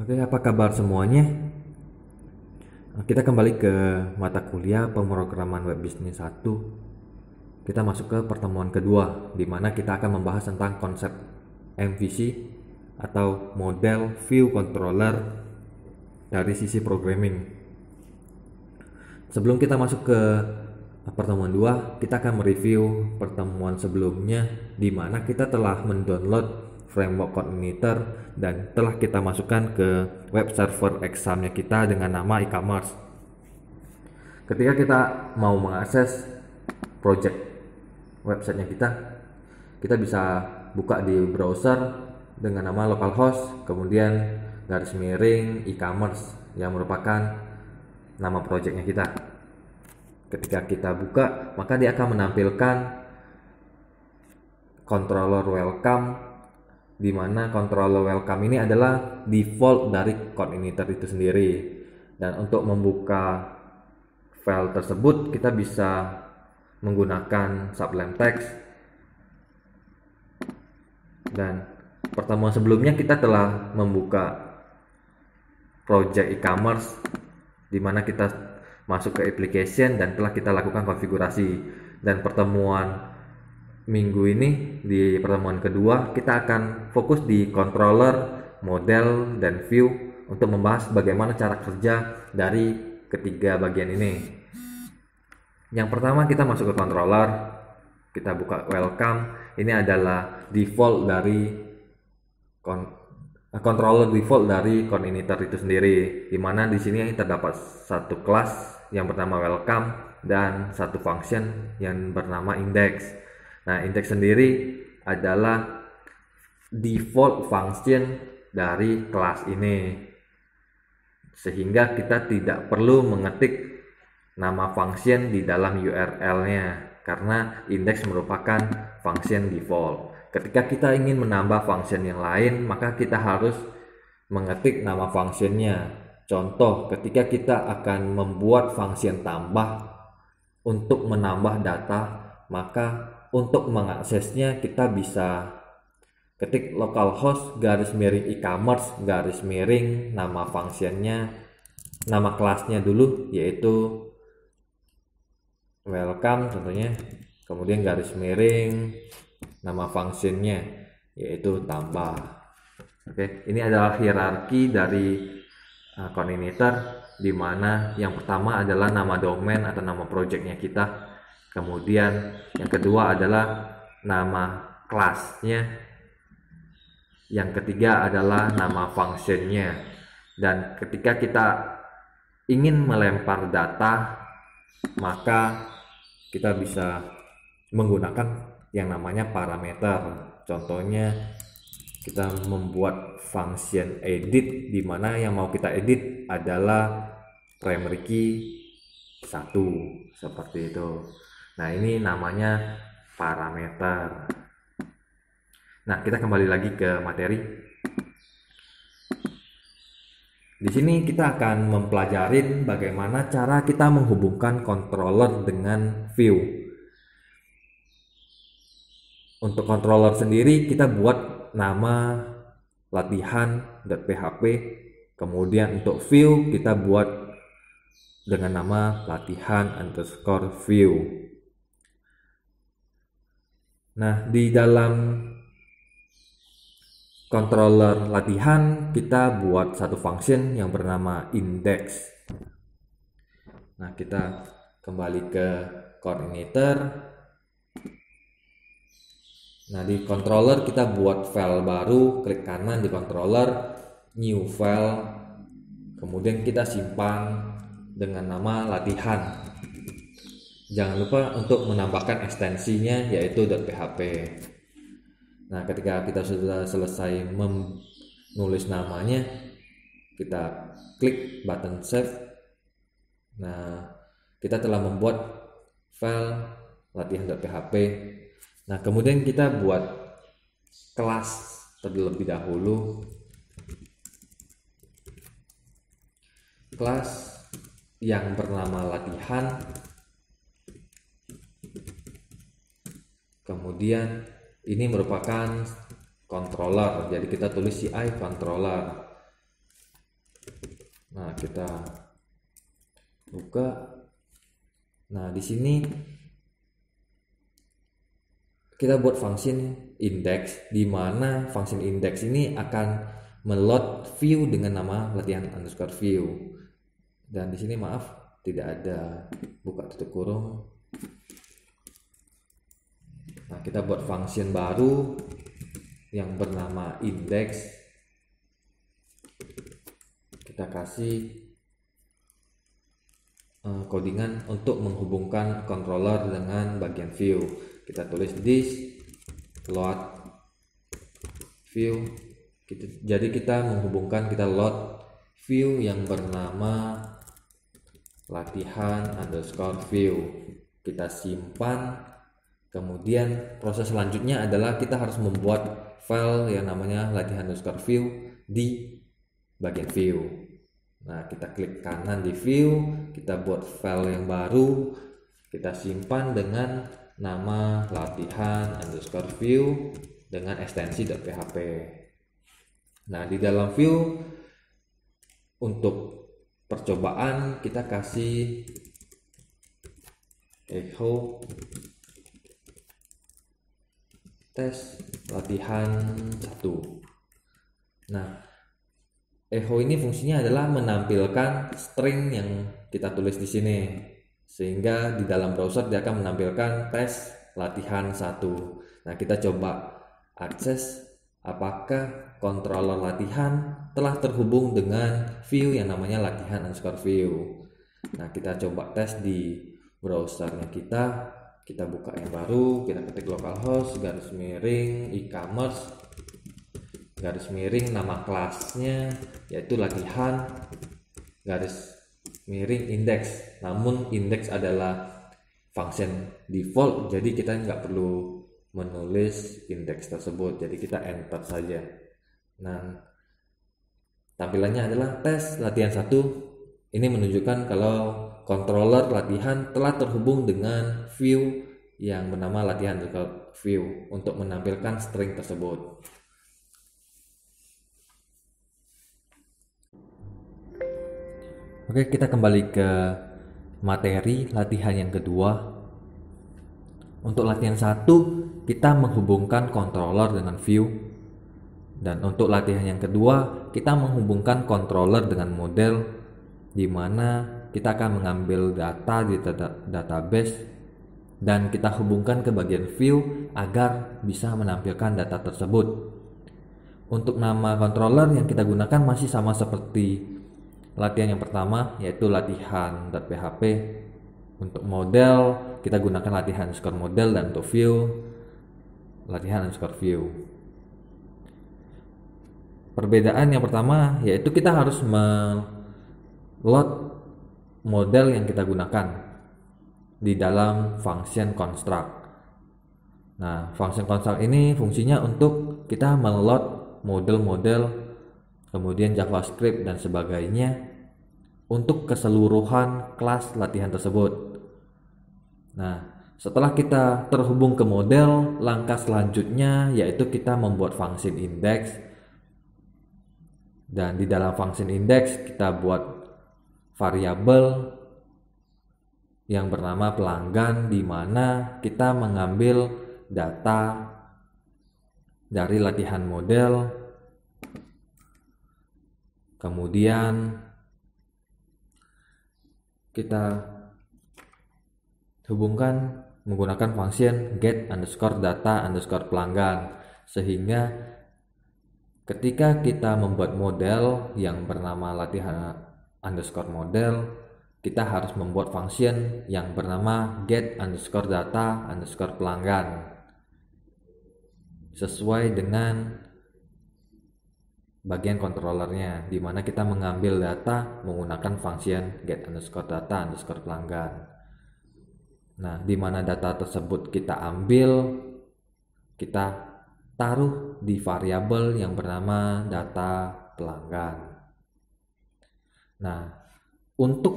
Oke, apa kabar semuanya? Kita kembali ke mata kuliah pemrograman web bisnis 1. Kita masuk ke pertemuan kedua, di mana kita akan membahas tentang konsep MVC atau model view controller dari sisi programming. Sebelum kita masuk ke pertemuan 2, kita akan mereview pertemuan sebelumnya, di mana kita telah mendownload framework Coordinator dan telah kita masukkan ke web server examnya kita dengan nama e-commerce. Ketika kita mau mengakses project websitenya kita bisa buka di browser dengan nama localhost, kemudian garis miring e-commerce yang merupakan nama projectnya kita. Ketika kita buka, maka dia akan menampilkan controller welcome, di mana controller welcome ini adalah default dari coordinator itu sendiri. Dan untuk membuka file tersebut, kita bisa menggunakan sublime text. Dan pertemuan sebelumnya kita telah membuka project e-commerce, di mana kita masuk ke application dan telah kita lakukan konfigurasi. Dan pertemuan minggu ini, di pertemuan kedua, kita akan fokus di controller, model, dan view untuk membahas bagaimana cara kerja dari ketiga bagian ini. Yang pertama, kita masuk ke controller, kita buka welcome. Ini adalah default dari controller default dari coordinator itu sendiri, di mana di sini terdapat satu kelas yang bernama welcome dan satu function yang bernama index. Nah, index sendiri adalah default function dari kelas ini, sehingga kita tidak perlu mengetik nama function di dalam URL-nya karena index merupakan function default. Ketika kita ingin menambah function yang lain, maka kita harus mengetik nama functionnya. Contoh, ketika kita akan membuat function tambah untuk menambah data, maka untuk mengaksesnya kita bisa ketik localhost garis miring e-commerce garis miring nama functionnya, nama kelasnya dulu yaitu welcome contohnya, kemudian garis miring nama functionnya yaitu tambah. Oke, ini adalah hierarki dari coordinator, di mana yang pertama adalah nama domain atau nama projectnya kita. Kemudian yang kedua adalah nama kelasnya, yang ketiga adalah nama functionnya. Dan ketika kita ingin melempar data, maka kita bisa menggunakan yang namanya parameter. Contohnya, kita membuat function edit, di mana yang mau kita edit adalah primary key 1, seperti itu. Nah, ini namanya parameter. Nah, kita kembali lagi ke materi. Di sini kita akan mempelajari bagaimana cara kita menghubungkan controller dengan view. Untuk controller sendiri kita buat nama latihan.php. Kemudian untuk view kita buat dengan nama latihan_view. Nah, di dalam controller latihan kita buat satu function yang bernama index. Nah, kita kembali ke coordinator. Nah, di controller kita buat file baru, klik kanan di controller, new file, kemudian kita simpan dengan nama latihan. Jangan lupa untuk menambahkan ekstensinya yaitu .php. Nah, ketika kita sudah selesai menulis namanya, kita klik button save. Nah, kita telah membuat file latihan.php. Nah, kemudian kita buat kelas terlebih dahulu. Kelas yang bernama latihan. Kemudian ini merupakan controller, jadi kita tulis CI controller. Nah, kita buka. Nah, di sini kita buat function index, di mana function index ini akan meload view dengan nama latihan underscore view. Dan di sini maaf tidak ada buka tutup kurung. Nah, kita buat function baru yang bernama index. Kita kasih codingan untuk menghubungkan controller dengan bagian view. Kita tulis this load view. Jadi kita menghubungkan, kita load view yang bernama latihan underscore view. Kita simpan. Kemudian proses selanjutnya adalah kita harus membuat file yang namanya latihan underscore view di bagian view. Nah, kita klik kanan di view, kita buat file yang baru, kita simpan dengan nama latihan underscore view dengan ekstensi.php. Nah, di dalam view untuk percobaan kita kasih echo tes latihan 1. Nah, echo ini fungsinya adalah menampilkan string yang kita tulis di sini, sehingga di dalam browser dia akan menampilkan tes latihan 1. Nah, kita coba akses apakah controller latihan telah terhubung dengan view yang namanya latihan underscore view. Nah, kita coba tes di browsernya kita buka yang baru, kita ketik localhost garis miring e-commerce garis miring nama kelasnya yaitu latihan garis miring index. Namun index adalah function default, jadi kita nggak perlu menulis index tersebut, jadi kita enter saja. Nah, tampilannya adalah tes latihan 1. Ini menunjukkan kalau controller latihan telah terhubung dengan view yang bernama latihan view untuk menampilkan string tersebut. Oke, kita kembali ke materi latihan yang kedua. Untuk latihan 1, kita menghubungkan controller dengan view. Dan untuk latihan yang kedua, kita menghubungkan controller dengan model, di mana kita akan mengambil data di database dan kita hubungkan ke bagian view agar bisa menampilkan data tersebut. Untuk nama controller yang kita gunakan masih sama seperti latihan yang pertama, yaitu latihan.php. Untuk model kita gunakan latihan underscore model, dan untuk view latihan underscore view. Perbedaan yang pertama yaitu kita harus load model yang kita gunakan di dalam function construct. Nah, function construct ini fungsinya untuk kita meload model-model, kemudian JavaScript dan sebagainya untuk keseluruhan kelas latihan tersebut. Nah, setelah kita terhubung ke model, langkah selanjutnya yaitu kita membuat function index. Dan di dalam function index kita buat variabel yang bernama pelanggan, di mana kita mengambil data dari latihan model, kemudian kita hubungkan menggunakan function get underscore data underscore pelanggan, sehingga ketika kita membuat model yang bernama latihan underscore model, kita harus membuat function yang bernama get underscore data underscore pelanggan sesuai dengan bagian controllernya, di mana kita mengambil data menggunakan function get underscore data underscore pelanggan. Nah, di mana data tersebut kita ambil, kita taruh di variabel yang bernama data pelanggan. Nah, untuk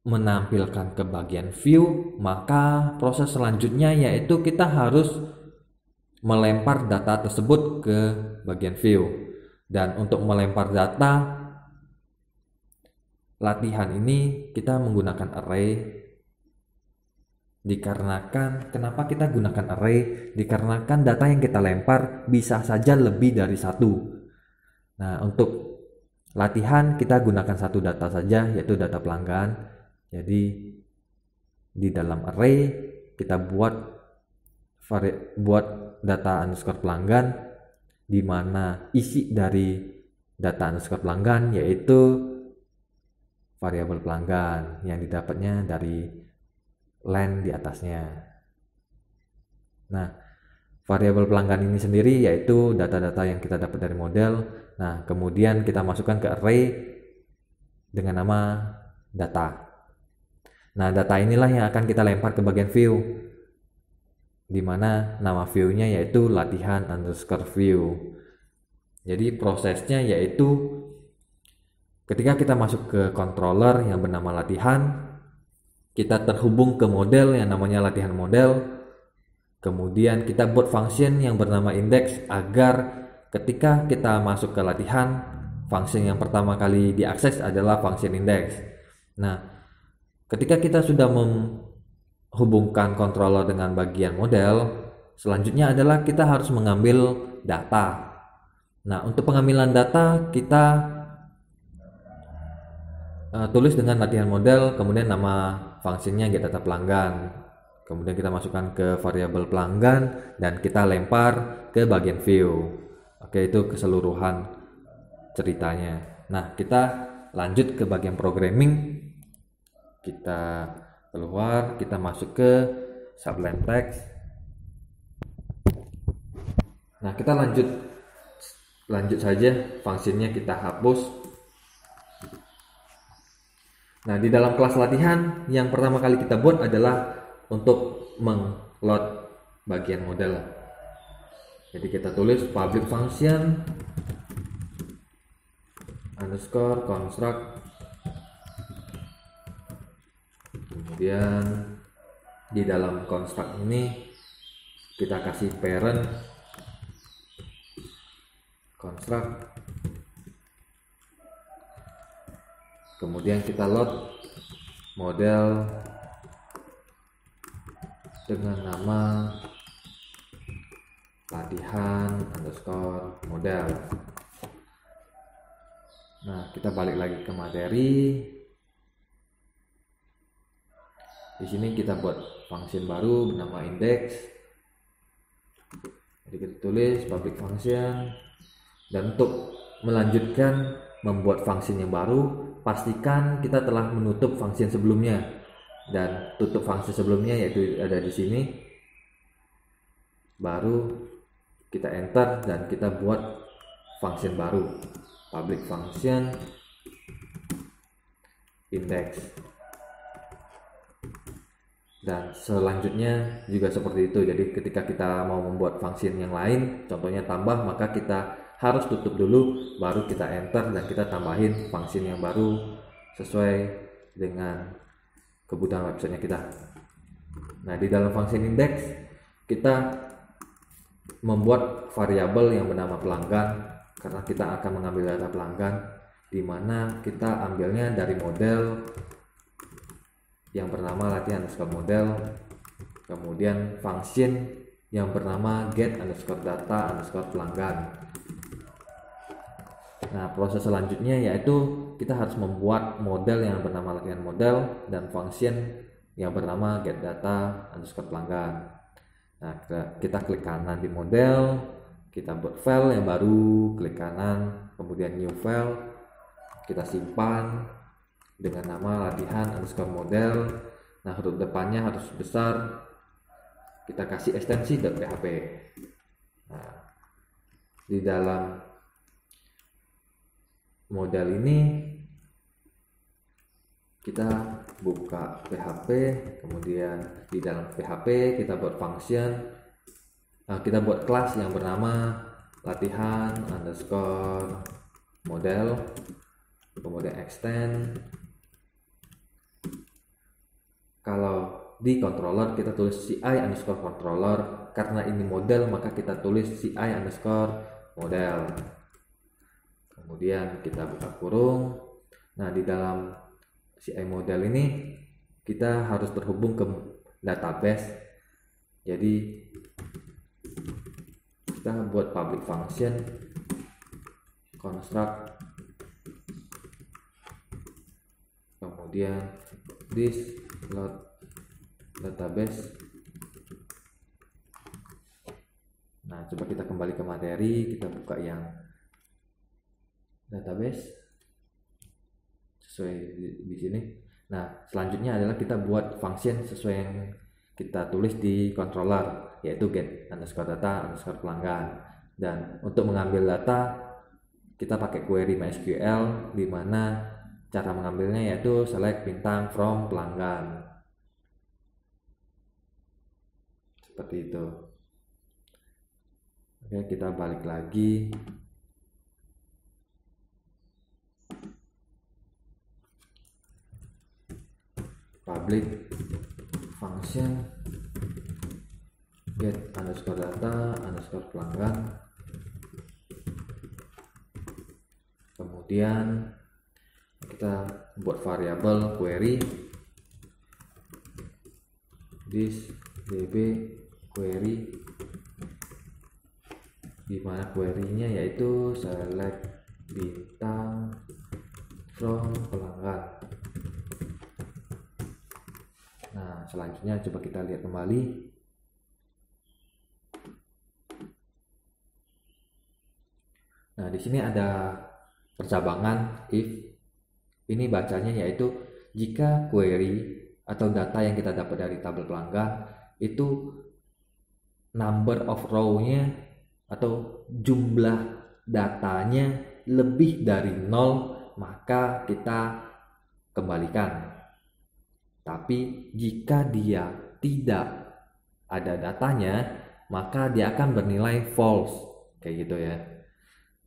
menampilkan ke bagian view, maka proses selanjutnya yaitu kita harus melempar data tersebut ke bagian view. Dan untuk melempar data, latihan ini kita menggunakan array dikarenakan, kenapa kita gunakan array? Dikarenakan data yang kita lempar bisa saja lebih dari satu. Nah, untuk latihan kita gunakan satu data saja, yaitu data pelanggan. Jadi di dalam array kita buat data underscore pelanggan, di mana isi dari data underscore pelanggan yaitu variabel pelanggan yang didapatnya dari len di atasnya. Nah, variabel pelanggan ini sendiri yaitu data-data yang kita dapat dari model. Nah, kemudian kita masukkan ke array dengan nama data. Nah, data inilah yang akan kita lempar ke bagian view, di mana nama view-nya yaitu latihan underscore view. Jadi prosesnya yaitu ketika kita masuk ke controller yang bernama latihan, kita terhubung ke model yang namanya latihan model. Kemudian kita buat function yang bernama index agar ketika kita masuk ke latihan, function yang pertama kali diakses adalah function index. Nah, ketika kita sudah menghubungkan controller dengan bagian model, selanjutnya adalah kita harus mengambil data. Nah, untuk pengambilan data kita tulis dengan latihan model, kemudian nama fungsinya get data pelanggan, kemudian kita masukkan ke variabel pelanggan dan kita lempar ke bagian view. Oke, itu keseluruhan ceritanya. Nah, kita lanjut ke bagian programming. Kita keluar, kita masuk ke sublime text. Nah, kita lanjut saja, fungsinya kita hapus. Nah, di dalam kelas latihan yang pertama kali kita buat adalah untuk meng-load bagian model. Jadi kita tulis public function underscore construct, kemudian di dalam construct ini kita kasih parent construct, kemudian kita load model dengan nama latihan underscore model. Nah, kita balik lagi ke materi. Di sini kita buat function baru bernama index. Jadi kita tulis public function, dan untuk melanjutkan membuat function yang baru, pastikan kita telah menutup function sebelumnya, dan tutup function sebelumnya yaitu ada di sini. Baru kita enter dan kita buat function baru, public function index, dan selanjutnya juga seperti itu. Jadi ketika kita mau membuat function yang lain, contohnya tambah, maka kita harus tutup dulu, baru kita enter dan kita tambahin function yang baru sesuai dengan kebutuhan websitenya kita. Nah, di dalam function index kita membuat variabel yang bernama pelanggan, karena kita akan mengambil data pelanggan, di mana kita ambilnya dari model yang bernama latihan underscore model, kemudian function yang bernama get underscore data underscore pelanggan. Nah, proses selanjutnya yaitu kita harus membuat model yang bernama latihan model dan function yang bernama get data underscore pelanggan. Nah, kita klik kanan di model, kita buat file yang baru, klik kanan, kemudian new file, kita simpan dengan nama latihan underscore model. Nah, huruf depannya harus besar, kita kasih ekstensi .php. Nah, di dalam model ini kita buka PHP, kemudian di dalam PHP kita buat function, kita buat kelas yang bernama latihan underscore model, kemudian extend. Kalau di controller kita tulis ci underscore controller, karena ini model maka kita tulis ci underscore model. Kemudian kita buka kurung. Nah, di dalam CI model ini kita harus terhubung ke database. Jadi kita buat public function construct, kemudian this load database. Nah, coba kita kembali ke materi, kita buka yang database sesuai di sini. Nah, selanjutnya adalah kita buat function sesuai yang kita tulis di controller, yaitu get underscore data underscore pelanggan. Dan untuk mengambil data kita pakai query MySQL, di mana cara mengambilnya yaitu select bintang from pelanggan. Seperti itu. Oke, kita balik lagi. Public function get underscore data underscore pelanggan, kemudian kita buat variabel query this db query, di mana query-nya yaitu select bintang from pelanggan. Nah, selanjutnya coba kita lihat kembali. Nah, di sini ada percabangan if. Ini bacanya yaitu jika query atau data yang kita dapat dari tabel pelanggan itu number of row-nya atau jumlah datanya lebih dari 0, maka kita kembalikan. Tapi jika dia tidak ada datanya, maka dia akan bernilai false, kayak gitu ya.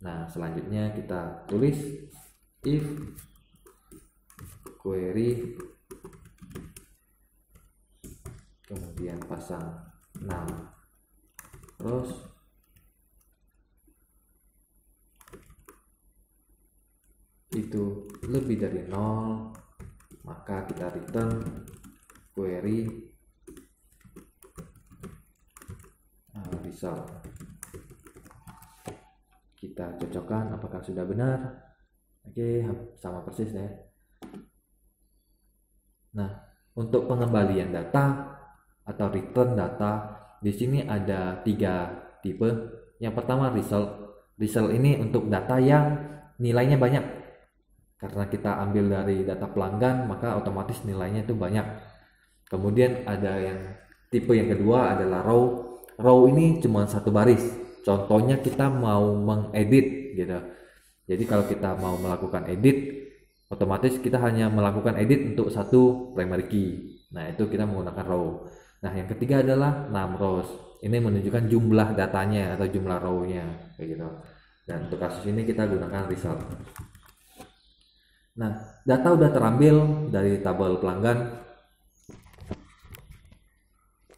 Nah, selanjutnya kita tulis if query, kemudian pasang 6 rows, itu lebih dari 0, maka kita return query result. Kita cocokkan apakah sudah benar. Oke, sama persis ya. Nah, untuk pengembalian data atau return data, di sini ada 3 tipe. Yang pertama result. Result ini untuk data yang nilainya banyak. Karena kita ambil dari data pelanggan, maka otomatis nilainya itu banyak. Kemudian ada yang tipe yang kedua adalah row. Row ini cuma satu baris. Contohnya kita mau mengedit gitu. Jadi kalau kita mau melakukan edit, otomatis kita hanya melakukan edit untuk satu primary key. Nah, itu kita menggunakan row. Nah, yang ketiga adalah 6 rows. Ini menunjukkan jumlah datanya atau jumlah row-nya kayak gitu. Dan untuk kasus ini kita gunakan result. Nah, data udah terambil dari tabel pelanggan.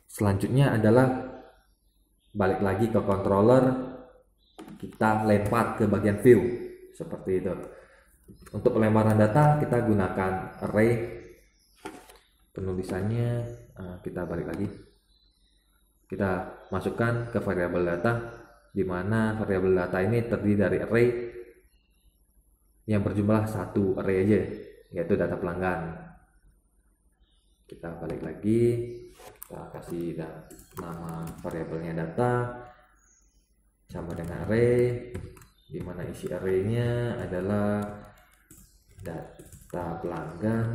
Selanjutnya adalah balik lagi ke controller, kita lempar ke bagian view seperti itu. Untuk pelemparan data kita gunakan array. Penulisannya kita balik lagi. Kita masukkan ke variabel data, di mana variabel data ini terdiri dari array yang berjumlah 1 array aja, yaitu data pelanggan. Kita balik lagi, kita kasih nama variabelnya data sama dengan array, di mana isi arraynya adalah data pelanggan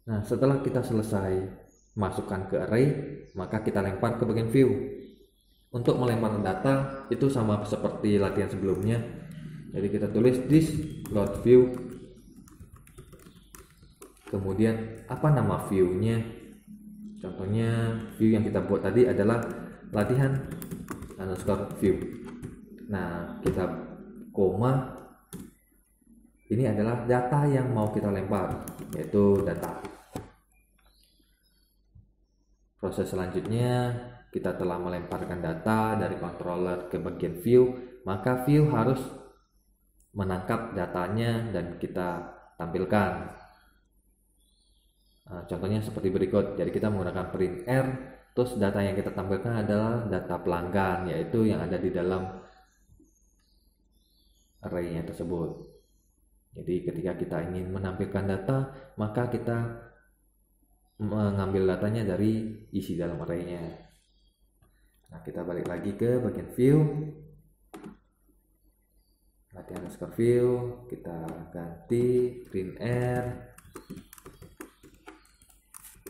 Nah, setelah kita selesai masukkan ke array, maka kita lempar ke bagian view. Untuk melempar data itu sama seperti latihan sebelumnya. Jadi kita tulis this load view, kemudian apa nama view-nya. Contohnya view yang kita buat tadi adalah latihan underscore view. Nah, kita koma, ini adalah data yang mau kita lempar, yaitu data. proses selanjutnya kita telah melemparkan data dari controller ke bagian view, maka view harus menangkap datanya dan kita tampilkan. Contohnya seperti berikut. Jadi kita menggunakan print R, terus data yang kita tampilkan adalah data pelanggan, yaitu yang ada di dalam array-nya tersebut. Jadi ketika kita ingin menampilkan data, maka kita mengambil datanya dari isi dalam array-nya. Nah, kita balik lagi ke bagian view, latihan underscore view, kita ganti print R,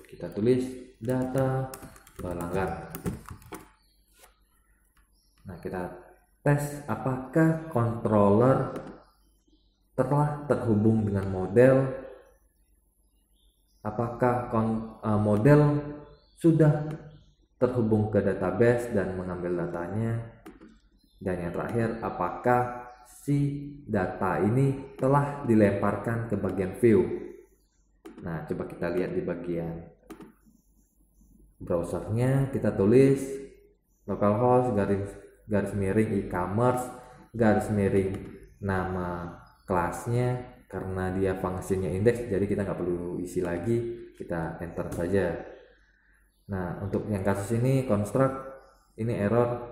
kita tulis data pelanggan. Nah, kita tes apakah controller telah terhubung dengan model, apakah model sudah terhubung ke database dan mengambil datanya, dan yang terakhir apakah si data ini telah dilemparkan ke bagian view. Nah, coba kita lihat di bagian browsernya, kita tulis localhost garis miring e-commerce garis miring nama kelasnya. Karena dia fungsinya index, jadi kita nggak perlu isi lagi, kita enter saja. Nah, untuk yang kasus ini construct ini error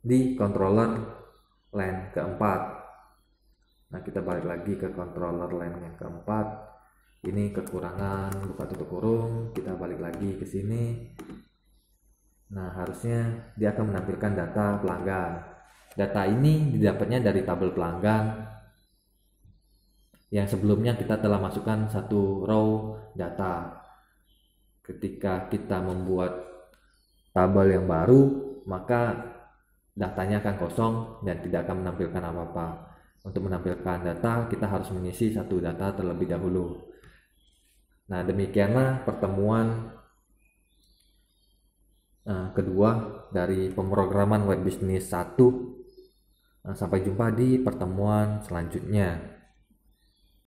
di controller line keempat. Nah, kita balik lagi ke controller line yang keempat. Ini kekurangan buka tutup kurung, kita balik lagi ke sini. Nah, harusnya dia akan menampilkan data pelanggan. Data ini didapatnya dari tabel pelanggan yang sebelumnya kita telah masukkan satu row data. Ketika kita membuat tabel yang baru, maka datanya akan kosong dan tidak akan menampilkan apa-apa. Untuk menampilkan data, kita harus mengisi satu data terlebih dahulu. Nah, demikianlah pertemuan kedua dari pemrograman web bisnis 1. Sampai jumpa di pertemuan selanjutnya.